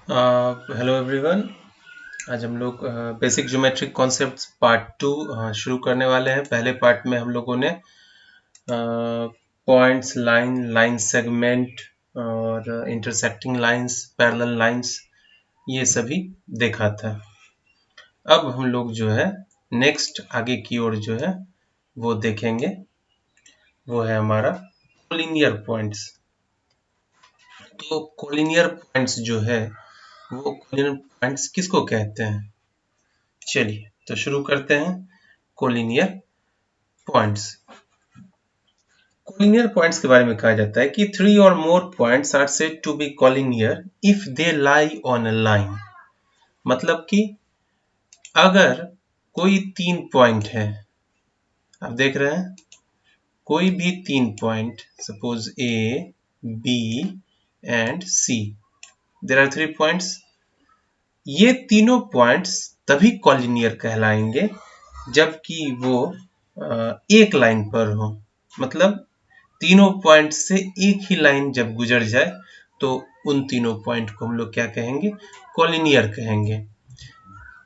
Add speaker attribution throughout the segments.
Speaker 1: Hello everyone. आज हम लोग बेसिक ज्योमेट्रिक कॉन्सेप्ट्स पार्ट 2 शुरू करने वाले हैं। पहले पार्ट में हम लोगों ने पॉइंट्स, लाइन सेगमेंट और इंटरसेक्टिंग लाइंस, पैरेलल लाइंस, ये सभी देखा था। अब हम लोग जो है नेक्स्ट आगे की ओर जो है वो देखेंगे, वो है हमारा कोलिनियर पॉइंट्स। तो कोलिनियर पॉइंट्स जो है वो कोलिनियर पॉइंट्स किसको कहते हैं? चलिए तो शुरू करते हैं। Collinear points. कोलिनियर पॉइंट्स के बारे में कहा जाता है कि 3 और more points are said to be collinear if they lie on a line. मतलब कि अगर कोई 3 पॉइंट है, आप देख रहे हैं, कोई भी 3 point, suppose A, B and C, there are 3 points. ये तीनों पॉइंट्स तभी कोलिनियर कहलाएंगे जबकि वो एक लाइन पर हो। मतलब तीनों पॉइंट से एक ही लाइन जब गुजर जाए तो उन तीनों पॉइंट को हम लोग क्या कहेंगे? कोलिनियर कहेंगे।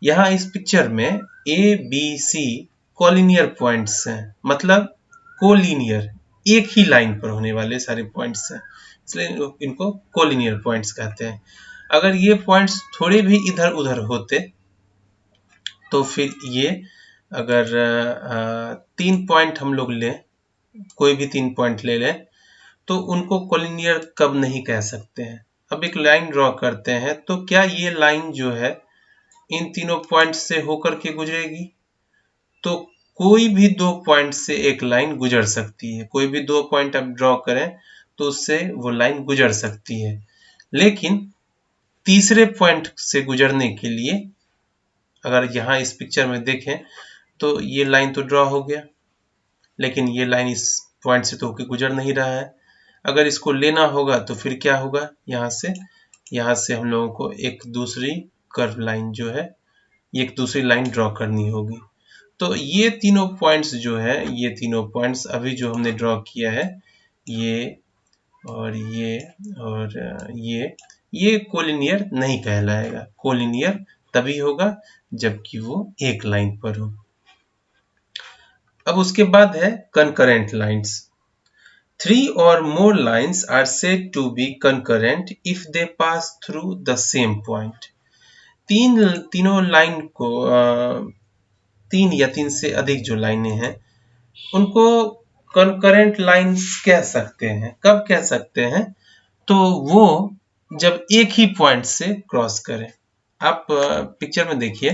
Speaker 1: यहाँ इस पिक्चर में A B C collinear points हैं, मतलब कोलिनियर, एक ही लाइन पर होने वाले सारे पॉइंट्स हैं, इसलिए इनको कोलिनियर पॉइंट्स कहते हैं। अगर ये पॉइंट्स थोड़े भी इधर उधर होते तो फिर ये, अगर 3 पॉइंट हम लोग लें, कोई भी 3 पॉइंट ले लें, तो उनको कोलिनियर कब नहीं कह सकते हैं। अब एक लाइन ड्रॉ करते हैं, तो क्या ये लाइन जो है इन तीनों पॉइंट से होकर के गुजरेगी? तो कोई भी 2 पॉइंट से एक लाइन गुजर सकती है। कोई भी 2 पॉइंट आप ड्रॉ करें तो उससे वो लाइन गुजर सकती है, लेकिन तीसरे पॉइंट से गुजरने के लिए, अगर यहाँ इस पिक्चर में देखें तो ये लाइन तो ड्रॉ हो गया, लेकिन ये लाइन इस पॉइंट से तो होकर गुजर नहीं रहा है। अगर इसको लेना होगा तो फिर क्या होगा? यहाँ से हम लोगों को एक दूसरी कर्व लाइन जो है, एक दूसरी लाइन ड्रॉ करनी होगी। तो ये तीनों पॉइंट्स जो है, ये तीनों पॉइंट्स अभी जो हमने ड्रॉ किया है, ये और ये कोलिनियर नहीं कहलाएगा। कोलिनियर तभी होगा जबकि वो एक लाइन पर हो। अब उसके बाद है concurrent lines. 3 or more lines are said to be concurrent if they pass through the same point. तीनों लाइन को, 3 या 3 से अधिक जो लाइनें हैं उनको कंकरेंट लाइंस कह सकते हैं। कब कह सकते हैं? तो वो जब एक ही पॉइंट से क्रॉस करें। आप पिक्चर में देखिए,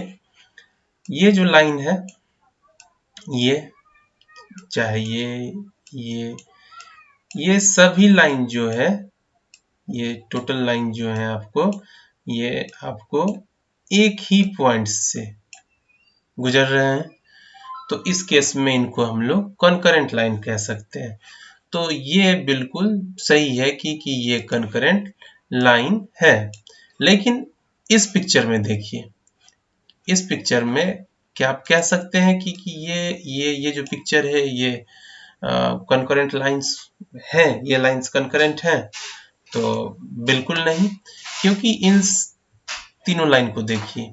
Speaker 1: ये जो लाइन है, ये चाहे ये सभी लाइन जो है, ये टोटल लाइन जो है ये आपको एक ही पॉइंट से गुजर रहे हैं, तो इस केस में इनको हम लोग कॉन्करेंट लाइन कह सकते हैं। तो ये बिल्कुल सही है कि ये कॉन्करेंट लाइन है। लेकिन इस पिक्चर में देखिए, इस पिक्चर में क्या आप कह सकते हैं कि ये जो पिक्चर है ये कॉन्करेंट लाइंस हैं, ये लाइंस कॉन्करेंट हैं? तो बिल्कुल नहीं, क्योंकि इन तीनों लाइन को देखिए,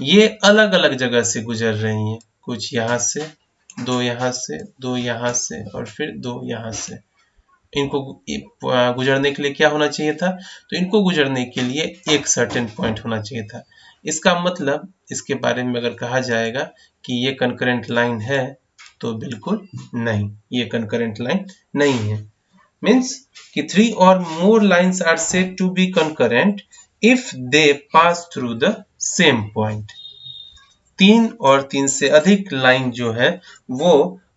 Speaker 1: ये अलग अलग जगह से गुजर रही हैं। कुछ यहाँ से, 2 यहाँ से, 2 यहाँ से और फिर 2 यहाँ से। इनको गुजरने के लिए क्या होना चाहिए था? तो इनको गुजरने के लिए एक सर्टेन पॉइंट होना चाहिए था। इसका मतलब, इसके बारे में अगर कहा जाएगा कि ये कंकरेंट लाइन है, तो बिल्कुल नहीं, ये कंकरेंट लाइन नहीं है। मीन्स कि 3 or more lines are said to be concurrent if they pass through the same point. 3 और 3 से अधिक लाइन जो है वो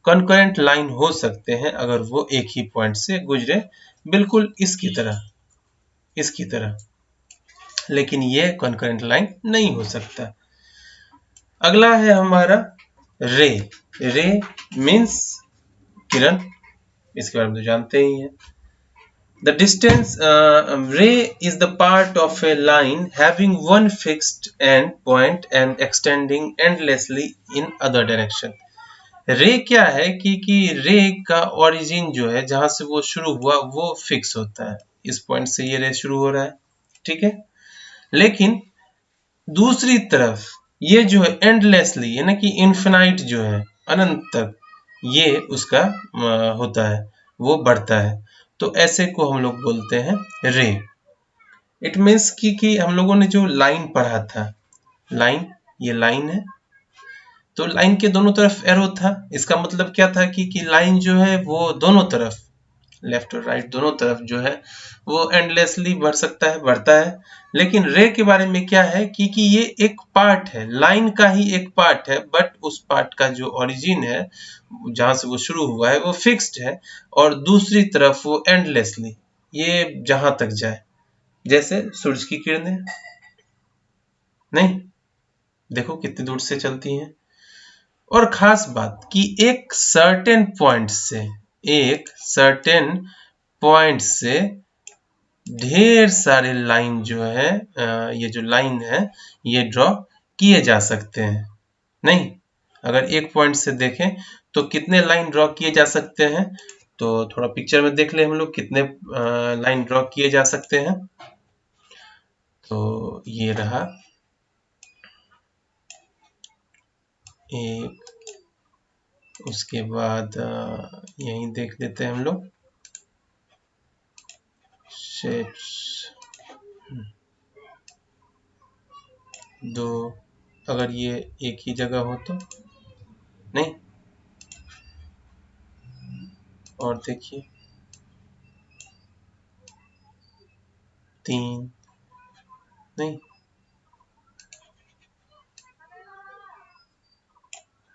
Speaker 1: कंकरेंट लाइन हो सकते हैं अगर वो एक ही पॉइंट से गुजरे, बिल्कुल इसकी तरह। लेकिन ये कंकरेंट लाइन नहीं हो सकता। अगला है हमारा रे। रे मीन्स किरण, इसके बारे में तो जानते ही हैं। The distance ray is the part of a line having one fixed end point and extending endlessly in other direction. रे क्या है कि रे का ओरिजिन जो है, जहां से वो शुरू हुआ वो फिक्स होता है। इस पॉइंट से ये रे शुरू हो रहा है, ठीक है। लेकिन दूसरी तरफ ये जो है एंडलेसली यानी कि इन्फिनाइट जो है अनंत तक ये उसका होता है, वो बढ़ता है। तो ऐसे को हम लोग बोलते हैं रे। इट मीन्स कि हम लोगों ने जो लाइन पढ़ा था, लाइन, ये लाइन है, तो लाइन के दोनों तरफ एरो था। इसका मतलब क्या था कि लाइन जो है वो दोनों तरफ, लेफ्ट और राइट दोनों तरफ जो है वो एंडलेसली बढ़ सकता है, बढ़ता है। लेकिन रे के बारे में क्या है कि ये एक पार्ट है, लाइन का ही एक पार्ट है, बट उस पार्ट का जो ओरिजिन है, जहां से वो शुरू हुआ है, वो फिक्स्ड है, और दूसरी तरफ वो एंडलेसली, ये जहां तक जाए, जैसे सूरज की किरणें, नहीं, देखो कितनी दूर से चलती हैं। और खास बात कि एक सर्टेन पॉइंट से, एक सर्टेन पॉइंट से ढेर सारे लाइन जो है, ये जो लाइन है ये ड्रॉ किए जा सकते हैं। नहीं, अगर एक पॉइंट से देखें तो कितने लाइन ड्रॉ किए जा सकते हैं, तो थोड़ा पिक्चर में देख ले हम लोग कितने लाइन ड्रॉ किए जा सकते हैं। तो ये रहा एक, उसके बाद यहीं देख लेते हैं हम लोग शेप्स, दो, अगर ये एक ही जगह हो तो नहीं, और देखिए तीन, नहीं,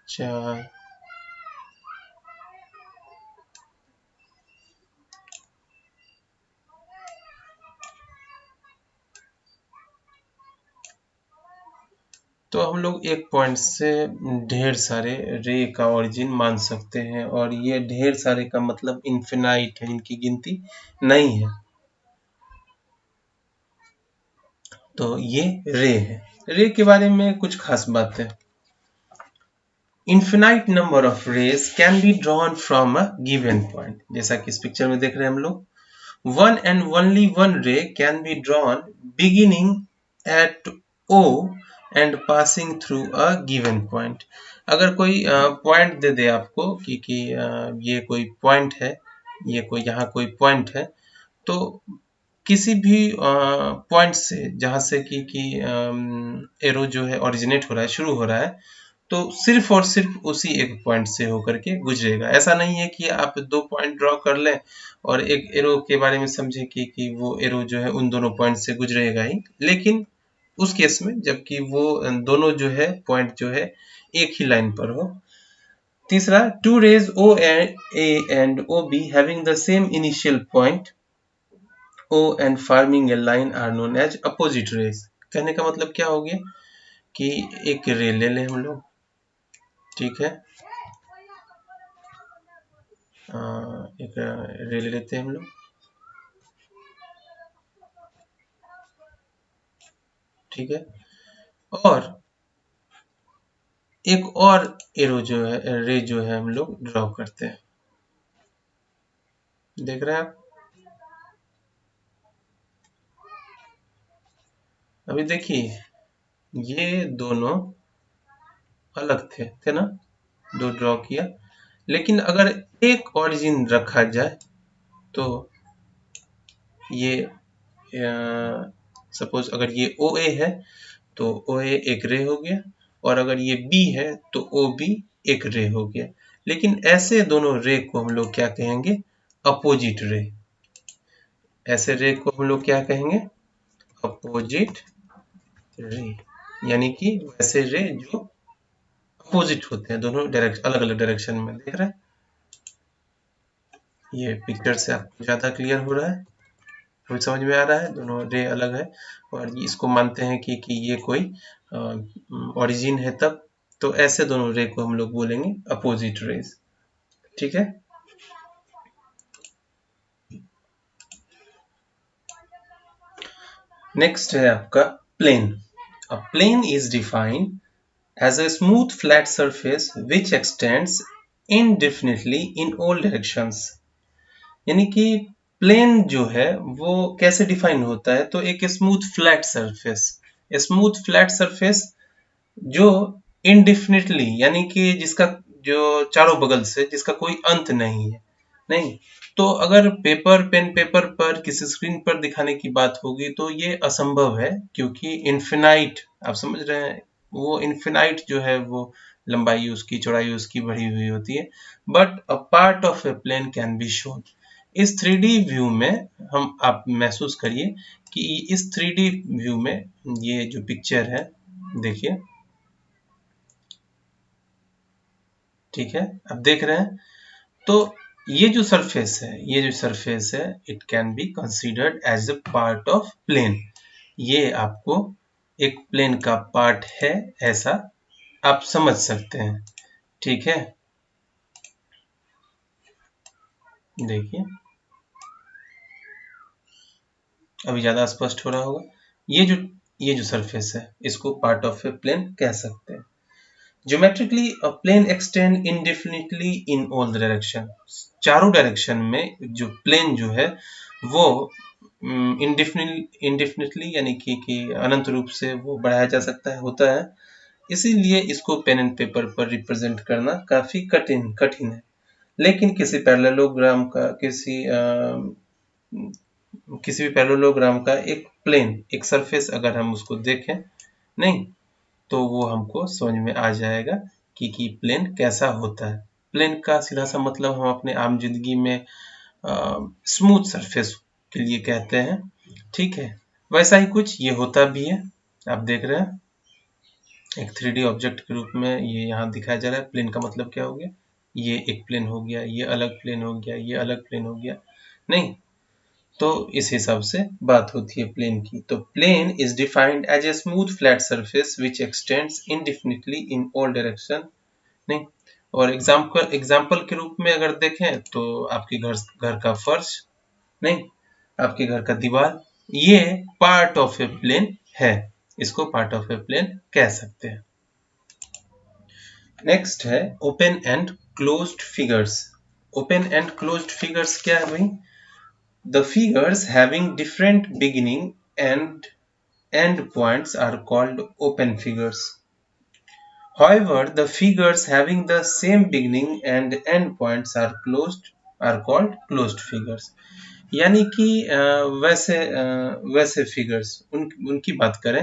Speaker 1: चार, तो हम लोग एक पॉइंट से ढेर सारे रे का ओरिजिन मान सकते हैं, और ये ढेर सारे का मतलब इन्फिनाइट है, इनकी गिनती नहीं है। तो ये रे है। रे के बारे में कुछ खास बात है। Infinite number of raise can be drawn from a given point, जैसा कि इस पिक्चर में देख रहे हैं हम लोग। One and only one ray can be drawn beginning at O and passing through a given point. अगर कोई पॉइंट दे दे आपको कि ये कोई पॉइंट है, ये कोई यहाँ कोई पॉइंट है, तो किसी भी पॉइंट से जहाँ से कि एरो जो है ओरिजिनेट हो रहा है, शुरू हो रहा है, तो सिर्फ और सिर्फ उसी एक पॉइंट से होकर के गुजरेगा। ऐसा नहीं है कि आप दो पॉइंट ड्रॉ कर लें और एक एरो के बारे में समझे कि वो एरो जो है उन दोनों पॉइंट से गुजरेगा ही, लेकिन उस केस में जबकि वो दोनों जो है पॉइंट जो है एक ही लाइन पर हो। तीसरा, two rays O A and O B having the same initial point O and forming a line are known as opposite rays. कहने का मतलब क्या हो गया कि एक रे ले लें हम लोग, ठीक है, एक रे ले लेते हैं हम लोग, ठीक है, और एक और एरो जो है, रे जो है हम लोग ड्रॉ करते हैं, देख रहे हैं आप। अभी देखिए ये दोनों अलग थे ना, दो ड्रॉ किया, लेकिन अगर एक ओरिजिन रखा जाए तो ये सपोज अगर ये ओ ए है तो ओ ए एक रे हो गया, और अगर ये बी है तो ओ बी एक रे हो गया। लेकिन ऐसे दोनों रे को हम लोग क्या कहेंगे, अपोजिट रे। ऐसे रे को हम लोग क्या कहेंगे, अपोजिट रे, यानी कि वैसे रे जो अपोजिट होते हैं, दोनों डायरेक्शन, अलग अलग डायरेक्शन में, देख रहे हैं। ये पिक्चर से आपको ज्यादा क्लियर हो रहा है, कोई समझ में आ रहा है, दोनों रे अलग है, और इसको मानते हैं कि ये कोई ओरिजिन है तब, तो ऐसे दोनों रे को हम लोग बोलेंगे अपोजिट रेज, ठीक है। नेक्स्ट है आपका plane. A plane is defined as a smooth flat surface which extends indefinitely in all directions, यानी कि प्लेन जो है वो कैसे डिफाइन होता है, तो एक smooth flat surface, smooth flat surface जो इनडिफिनिटली यानी कि जिसका जो चारों बगल से जिसका कोई अंत नहीं है, नहीं। तो अगर पेन पेपर पर किसी स्क्रीन पर दिखाने की बात होगी तो ये असंभव है, क्योंकि इन्फिनाइट, आप समझ रहे हैं, वो इन्फिनाइट जो है वो लंबाई उसकी, चौड़ाई उसकी बढ़ी हुई होती है। But a part of a plane can be shown. इस 3D व्यू में हम, आप महसूस करिए कि इस 3D व्यू में ये जो पिक्चर है, देखिए, ठीक है, आप देख रहे हैं। तो ये जो सरफेस है it can be considered as a part of plane. ये आपको एक प्लेन का पार्ट है, ऐसा आप समझ सकते हैं। ठीक है, देखिए अभी ज्यादा स्पष्ट हो रहा होगा। ये जो सरफेस है इसको पार्ट ऑफ ए प्लेन कह सकते हैं। Geometrically a plane extend indefinitely in all direction. चारों डायरेक्शन में जो प्लेन जो है वो इंडेफिनिटली यानी कि अनंत रूप से वो बढ़ाया जा सकता है, होता है। इसीलिए इसको पेन एंड पेपर पर रिप्रेजेंट करना काफी कठिन कठिन है। लेकिन किसी भी पैरेललोग्राम का एक प्लेन, एक सरफेस अगर हम उसको देखें, नहीं, तो वो हमको समझ में आ जाएगा कि प्लेन कैसा होता है। प्लेन का सीधा सा मतलब हम अपने आम जिंदगी में स्मूथ सरफेस के लिए कहते हैं। ठीक है, वैसा ही कुछ ये होता भी है। आप देख रहे हैं एक 3D ऑब्जेक्ट के रूप में ये यहाँ दिखाया जा रहा है। प्लेन का मतलब क्या हो गया, ये एक प्लेन हो गया, ये अलग प्लेन हो गया, ये अलग प्लेन हो गया, नहीं। तो इस हिसाब से बात होती है प्लेन की। तो plane is defined as a smooth flat surface which extends indefinitely in all direction, नहीं। और एग्जाम्पल के रूप में अगर देखें तो आपके घर का फर्श, नहीं, आपके घर का दीवार, ये पार्ट ऑफ ए प्लेन है। इसको पार्ट ऑफ ए प्लेन कह सकते हैं। नेक्स्ट है open and closed figures. Open and closed figures क्या है भाई? The figures having different beginning and end points are called open figures. However, the figures having the same beginning and end points are called closed figures. यानी कि वैसे figures उनकी बात करें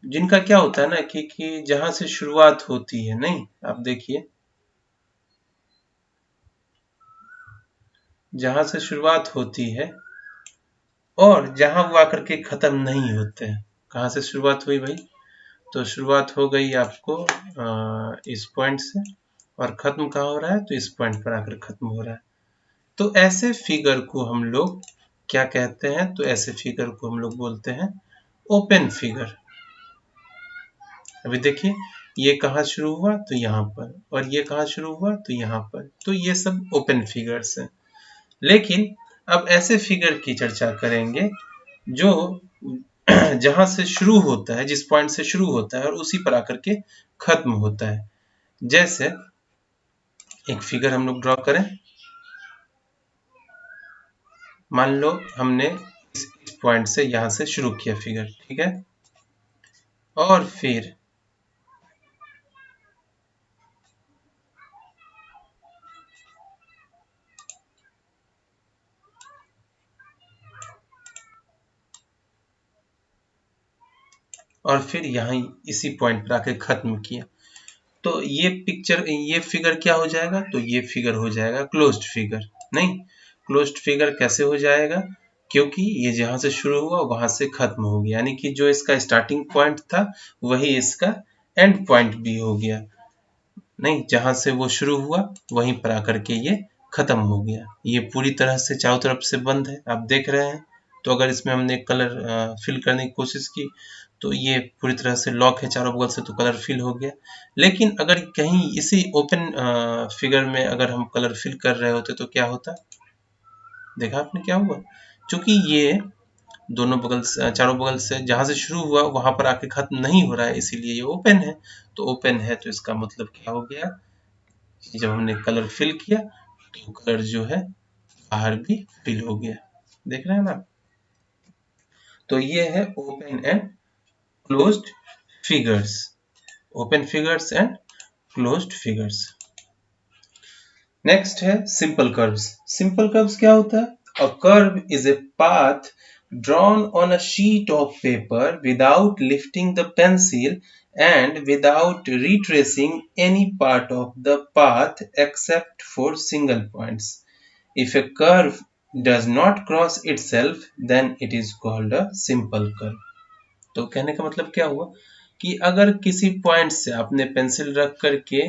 Speaker 1: जिनका क्या होता है ना कि जहां से शुरुआत होती है, नहीं, आप देखिए, जहां से शुरुआत होती है और जहां वो आकर के खत्म नहीं होते हैं। कहाँ से शुरुआत हुई भाई? तो शुरुआत हो गई आपको इस पॉइंट से, और खत्म कहाँ हो रहा है? तो इस पॉइंट पर आकर खत्म हो रहा है। तो ऐसे फिगर को हम लोग क्या कहते हैं? तो ऐसे फिगर को हम लोग बोलते हैं ओपन फिगर। अभी देखिए, ये कहाँ शुरू हुआ? तो यहाँ पर। और ये कहाँ शुरू हुआ? तो यहाँ पर। तो ये सब ओपन फिगर्स हैं। लेकिन अब ऐसे फिगर की चर्चा करेंगे जो जहां से शुरू होता है, जिस पॉइंट से शुरू होता है और उसी पर आकर के खत्म होता है। जैसे एक फिगर हम लोग ड्रॉ करें, मान लो हमने इस पॉइंट से यहां से शुरू किया फिगर, ठीक है, और फिर यहाँ इसी पॉइंट पर आके खत्म किया। तो ये फिगर क्या हो जाएगा? तो ये फिगर हो जाएगा क्लोज्ड फिगर, नहीं। क्लोज्ड फिगर कैसे हो जाएगा? क्योंकि ये जहां से शुरू हुआ वहां से खत्म हो गया, यानी कि जो इसका स्टार्टिंग पॉइंट था वही इसका एंड पॉइंट भी हो गया, नहीं। जहां से वो शुरू हुआ वहीं पर आकर के ये खत्म हो गया। ये पूरी तरह से चारों तरफ से बंद है, आप देख रहे हैं। तो अगर इसमें हमने कलर फिल करने की कोशिश की तो ये पूरी तरह से लॉक है चारों बगल से, तो कलर फिल हो गया। लेकिन अगर कहीं इसी ओपन फिगर में अगर हम कलर फिल कर रहे होते तो क्या होता? देखा आपने क्या हुआ? क्योंकि ये दोनों बगल से, चारों बगल से जहां से शुरू हुआ वहां पर आके खत्म नहीं हो रहा है, इसीलिए ये ओपन है। तो ओपन है तो इसका मतलब क्या हो गया कि जब हमने कलर फिल किया तो कलर जो है बाहर भी फिल हो गया, देख रहे हैं ना। तो ये है open and closed figures, open figures and closed figures. Next है सिंपल कर्व्स। सिंपल कर्व्स क्या होता है? A curve is a path drawn on a sheet of paper without lifting the pencil and without retracing any part of the path except for single points. If a curve does not cross itself, then it is called a simple curve. तो कहने का मतलब क्या हुआ कि अगर किसी point से आपने पेंसिल रख करके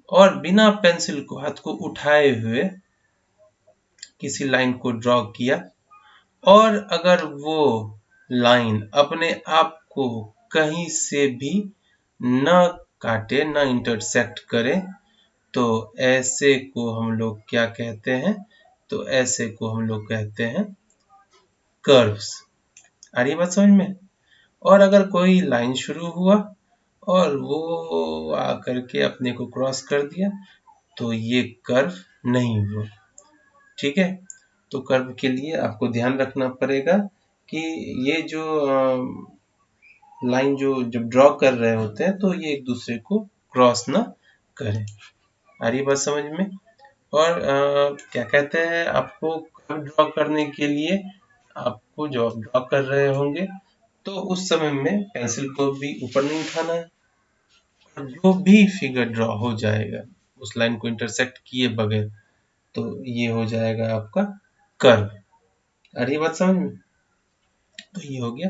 Speaker 1: और बिना पेंसिल को हाथ को उठाए हुए किसी लाइन को ड्रॉ किया और अगर वो लाइन अपने आप को कहीं से भी न काटे, न इंटरसेक्ट करे, तो ऐसे को हम लोग क्या कहते हैं? तो ऐसे को हम लोग कहते हैं कर्व्स। आ रही बात समझ में? और अगर कोई लाइन शुरू हुआ और वो आकर के अपने को क्रॉस कर दिया, तो ये कर्व नहीं हुआ। ठीक है, तो कर्व के लिए आपको ध्यान रखना पड़ेगा कि ये जो लाइन जो जब ड्रॉ कर रहे होते हैं तो ये एक दूसरे को क्रॉस ना करें। आ रही बात समझ में? और क्या कहते हैं, आपको कर्व ड्रॉ करने के लिए आपको जो आप ड्रॉ कर रहे होंगे तो उस समय में पेंसिल को भी ऊपर नहीं उठाना है, और जो भी फिगर ड्रॉ हो जाएगा उस लाइन को इंटरसेक्ट किए बगैर, तो ये हो जाएगा आपका कर्व। आ रही बात समझ में? तो ये हो गया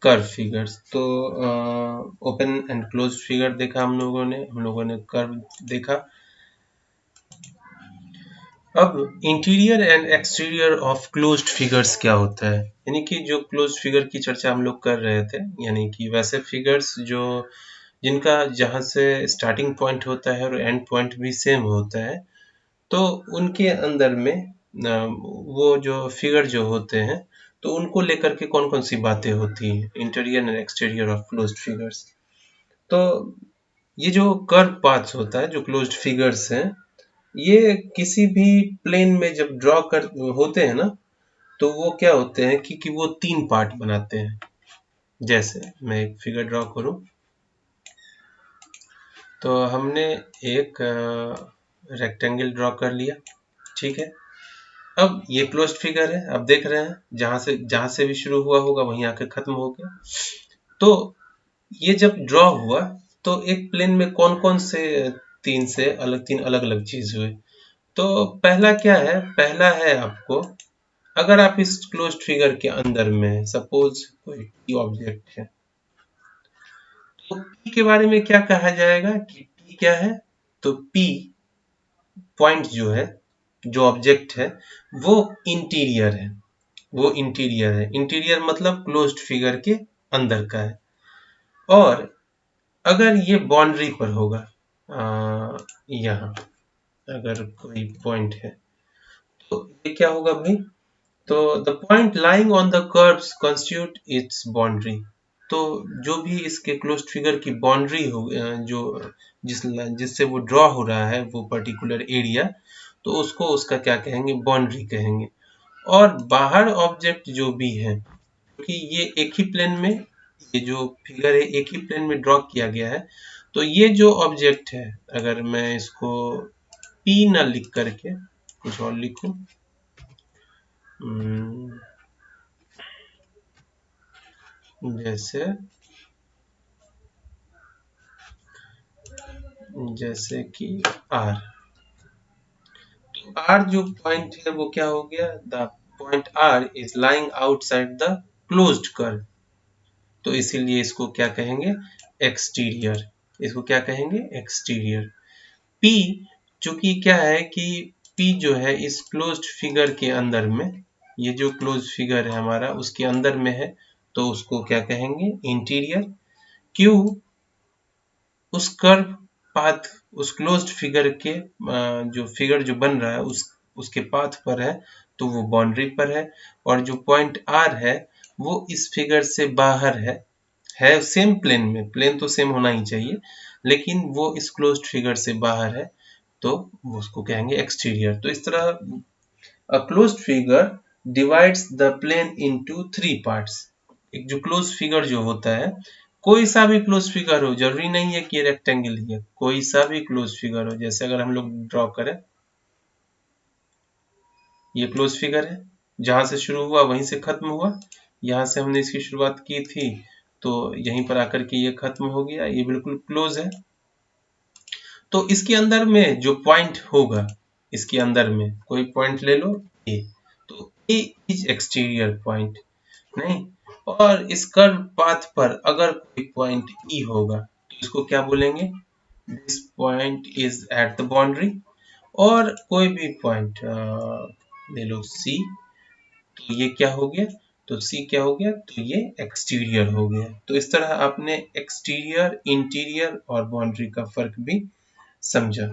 Speaker 1: कर्व फिगर्स। तो ओपन एंड क्लोज फिगर देखा हम लोगों ने कर्व देखा। अब interior and exterior of closed figures क्या होता है, यानी कि जो क्लोज्ड फिगर की चर्चा हम लोग कर रहे थे, यानी कि वैसे फिगर्स जो जिनका जहां से स्टार्टिंग पॉइंट होता है और एंड पॉइंट भी सेम होता है, तो उनके अंदर में वो जो फिगर जो होते हैं तो उनको लेकर के कौन कौन सी बातें होती हैं, interior and exterior of closed figures. तो ये जो कर्व पाथ्स होता है, जो क्लोज्ड फिगर्स हैं, ये किसी भी प्लेन में जब ड्रॉ कर होते हैं ना, तो वो क्या होते हैं कि वो तीन पार्ट बनाते हैं। जैसे मैं एक फिगर ड्रॉ करूं, तो हमने एक रेक्टेंगल ड्रॉ कर लिया, ठीक है। अब ये क्लोज्ड फिगर है, अब देख रहे हैं जहां से भी शुरू हुआ होगा वहीं आके खत्म हो गया। तो ये जब ड्रॉ हुआ तो एक प्लेन में कौन कौन से तीन अलग अलग चीज हुए। तो पहला क्या है? पहला है आपको, अगर आप इस क्लोज्ड फिगर के अंदर में सपोज कोई टी ऑब्जेक्ट है, तो पी के बारे में क्या कहा जाएगा कि पी क्या है? तो पी पॉइंट जो है, जो ऑब्जेक्ट है, वो इंटीरियर है। वो इंटीरियर है, इंटीरियर मतलब क्लोज्ड फिगर के अंदर का है। और अगर ये बाउंड्री पर होगा, यहाँ अगर कोई पॉइंट है, तो ये क्या होगा भाई? तो the point lying on the curves constitute it's boundary. तो जो भी इसके क्लोज्ड फिगर की बाउंड्री हो, जो जिससे वो ड्रॉ हो रहा है वो पर्टिकुलर एरिया, तो उसको उसका क्या कहेंगे? बाउंड्री कहेंगे। और बाहर ऑब्जेक्ट जो भी है, क्योंकि ये एक ही प्लेन में, ये जो फिगर है एक ही प्लेन में ड्रॉ किया गया है, तो ये जो ऑब्जेक्ट है, अगर मैं इसको पी ना लिख करके कुछ और लिखूं, जैसे कि आर, आर जो पॉइंट है वो क्या हो गया? The point R is lying outside the closed curve, तो इसीलिए इसको क्या कहेंगे? एक्सटीरियर। इसको क्या कहेंगे? एक्सटीरियर। पी चूंकि क्या है कि पी जो है इस क्लोज्ड फिगर के अंदर में, ये जो क्लोज्ड फिगर है हमारा उसके अंदर में है, तो उसको क्या कहेंगे? इंटीरियर। क्यू उस कर्व पाथ, उस क्लोज्ड फिगर के जो फिगर जो बन रहा है उसके पाथ पर है, तो वो बाउंड्री पर है। और जो पॉइंट आर है वो इस फिगर से बाहर है सेम प्लेन में, प्लेन तो सेम होना ही चाहिए, लेकिन वो इस क्लोज्ड फिगर से बाहर है, तो वो उसको कहेंगे एक्सटीरियर। तो इस तरह A closed figure divides the plane into 3 parts. एक जो क्लोज फिगर जो होता है, कोई सा भी क्लोज फिगर हो, जरूरी नहीं है कि रेक्टेंगल ही है, कोई सा भी क्लोज फिगर हो। जैसे अगर हम लोग ड्रॉ करें, ये क्लोज फिगर है, जहां से शुरू हुआ वहीं से खत्म हुआ, यहां से हमने इसकी शुरुआत की थी तो यहीं पर आकर के ये खत्म हो गया, ये बिल्कुल क्लोज है। तो इसके अंदर में जो पॉइंट होगा, इसके अंदर में कोई पॉइंट ले लो ए, तो ए इज एक्सटीरियर पॉइंट, नहीं, और इस कर्व पाथ पर अगर कोई पॉइंट ई होगा तो इसको क्या बोलेंगे, this point is at the boundary. और कोई भी पॉइंट ले लो सी, तो ये क्या हो गया, तो सी क्या हो गया, तो ये एक्सटीरियर हो गया। तो इस तरह आपने एक्सटीरियर, इंटीरियर और बाउंड्री का फर्क भी समझा।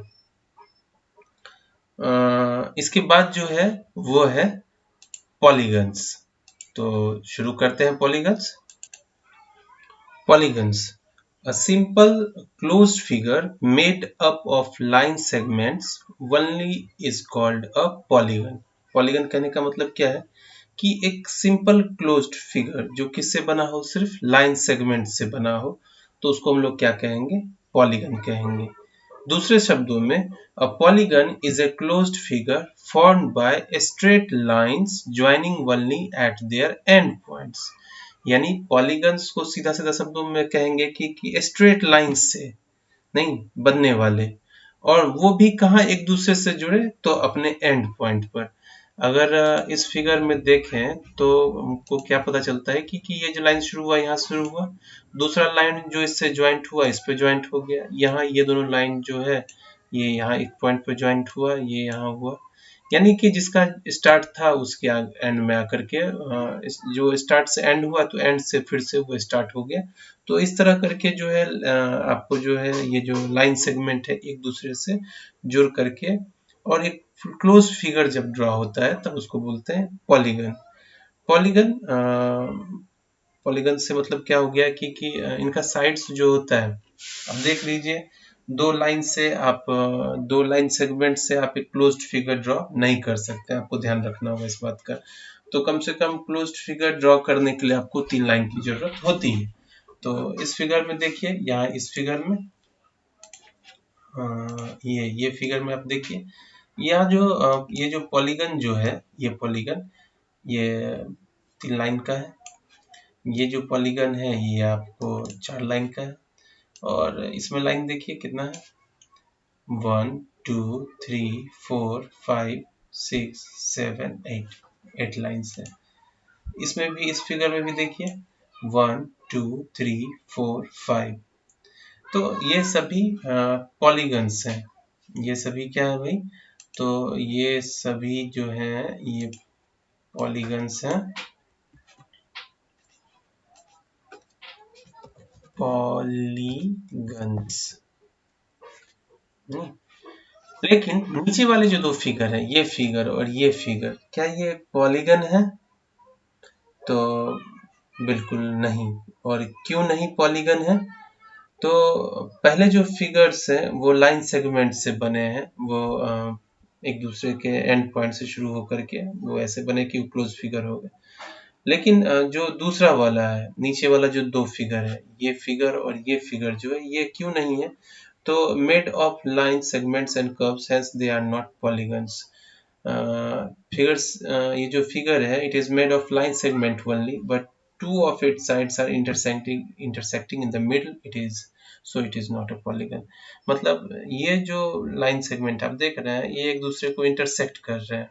Speaker 1: इसके बाद जो है वो है पॉलीगन्स। तो शुरू करते हैं polygons. Polygons, a simple closed figure made up of line segments only is called a polygon. Polygon कहने का मतलब क्या है कि एक सिंपल क्लोज्ड फिगर जो किससे बना हो, सिर्फ लाइन सेगमेंट से बना हो, तो उसको हम लोग क्या कहेंगे, पॉलीगन कहेंगे। दूसरे शब्दों में a polygon is a closed figure formed by straight lines joining only at their end points. यानी पॉलीगन्स को सीधा सीधा शब्दों में कहेंगे कि स्ट्रेट लाइन से नहीं बनने वाले, और वो भी कहाँ एक दूसरे से जुड़े, तो अपने एंड पॉइंट पर। अगर इस फिगर में देखें तो हमको क्या पता चलता है कि ये जो लाइन शुरू हुआ यहाँ शुरू हुआ, दूसरा लाइन जो इससे ज्वाइंट हुआ इस पे ज्वाइंट हो गया, यहाँ ये दोनों लाइन जो है ये यहाँ एक पॉइंट पे ज्वाइंट हुआ, ये यहाँ हुआ, यानी कि जिसका स्टार्ट था उसके एंड में आकर के जो स्टार्ट से एंड हुआ तो एंड से फिर से वो स्टार्ट हो गया। तो इस तरह करके जो है आपको जो है ये जो लाइन सेगमेंट है एक दूसरे से जुड़ करके, और एक क्लोज फिगर जब ड्रॉ होता है तब उसको बोलते हैं पॉलीगन। पॉलीगन पॉलीगन से मतलब क्या हो गया कि इनका साइड्स जो होता है, अब देख लीजिए, दो लाइन सेगमेंट से आप एक क्लोज्ड फिगर ड्रॉ नहीं कर सकते, आपको ध्यान रखना होगा इस बात का। तो कम से कम क्लोज्ड फिगर ड्रॉ करने के लिए आपको 3 लाइन की जरूरत होती है। तो इस फिगर में देखिए, यहाँ इस फिगर में ये फिगर में आप देखिए, यहाँ जो ये जो पॉलीगन जो है, ये पॉलीगन ये 3 लाइन का है, ये जो पॉलीगन है ये आपको 4 लाइन का है, और इसमें लाइन देखिए कितना है, 1 2 3 4 5 6 7 8 लाइन्स है। इसमें भी, इस फिगर में भी देखिए 1 2 3 4 5, तो ये सभी पॉलीगन्स हैं। ये सभी क्या है भाई, तो ये सभी जो हैं ये पॉलीगन्स हैं, पॉलीगन्स। लेकिन नीचे वाले जो दो फिगर है, ये फिगर और ये फिगर, क्या ये पॉलीगन है, तो बिल्कुल नहीं। और क्यों नहीं पॉलीगन है, तो पहले जो फिगर्स हैं वो लाइन सेगमेंट से बने हैं, वो एक दूसरे के एंड पॉइंट से शुरू होकर के वो ऐसे बने कि वो क्लोज फिगर हो गए। लेकिन जो दूसरा वाला है, नीचे वाला जो दो फिगर है, ये फिगर और ये फिगर जो है, ये क्यों नहीं है, तो made of line segments and curves, hence they are not polygons. Figures, ये जो फिगर है, it is made of line segment only, but two of its sides are intersecting in the middle, it is not a polygon। मतलब ये जो line segment आप देख रहे हैं ये एक दूसरे को इंटरसेक्ट कर रहे हैं,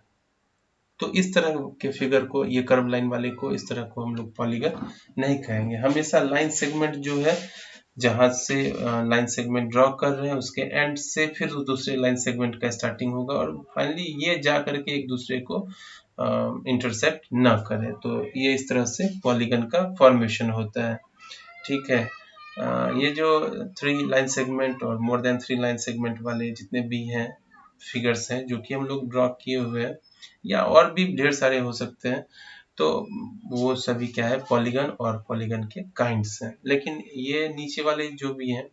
Speaker 1: तो इस तरह के फिगर को, ये कर्व लाइन वाले को, इस तरह को हम लोग पॉलीगन नहीं कहेंगे। हमेशा लाइन सेगमेंट जो है, जहां से लाइन सेगमेंट ड्रॉ कर रहे हैं उसके एंड से फिर दूसरे लाइन सेगमेंट का स्टार्टिंग होगा, और फाइनली ये जा करके एक दूसरे को इंटरसेक्ट ना करे, तो ये इस तरह से पॉलीगन का फॉर्मेशन होता है। ठीक है, ये जो 3 लाइन सेगमेंट और मोर देन 3 लाइन सेगमेंट वाले जितने भी हैं फिगर्स हैं जो कि हम लोग ड्रॉ किए हुए हैं, या और भी ढेर सारे हो सकते हैं, तो वो सभी क्या है, पॉलीगन और पॉलीगन के काइंड्स हैं। लेकिन ये नीचे वाले जो भी हैं,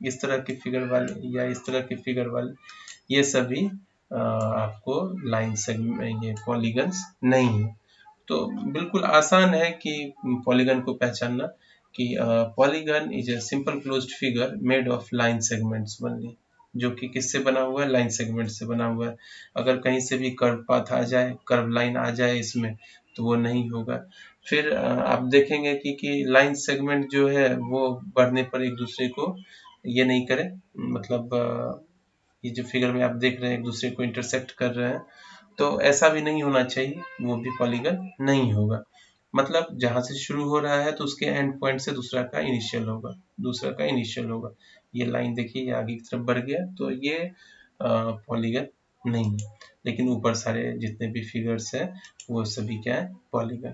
Speaker 1: इस तरह के फिगर वाले या इस तरह के फिगर वाले, ये सभी आपको लाइन सेगमेंट ये पॉलीगन्स नहीं है। तो बिल्कुल आसान है कि पॉलीगन को पहचानना कि polygon is a simple closed figure made of line segments only, जो कि किससे बना हुआ है, लाइन सेगमेंट से बना हुआ है। अगर कहीं से भी कर्व पाथ आ जाए, कर्व लाइन आ जाए इसमें, तो वो नहीं होगा। फिर आप देखेंगे कि लाइन सेगमेंट जो है वो बढ़ने पर एक दूसरे को ये नहीं करे, मतलब ये जो फिगर में आप देख रहे हैं एक दूसरे को इंटरसेक्ट कर रहे हैं, तो ऐसा भी नहीं होना चाहिए, वो भी पॉलीगन नहीं होगा। मतलब जहां से शुरू हो रहा है तो उसके एंड पॉइंट से दूसरा का इनिशियल होगा, दूसरा का इनिशियल होगा। ये लाइन देखिए, ये आगे की तरफ बढ़ गया, तो ये पॉलीगन नहीं है। लेकिन ऊपर सारे जितने भी फिगर्स हैं वो सभी क्या है, पॉलीगन।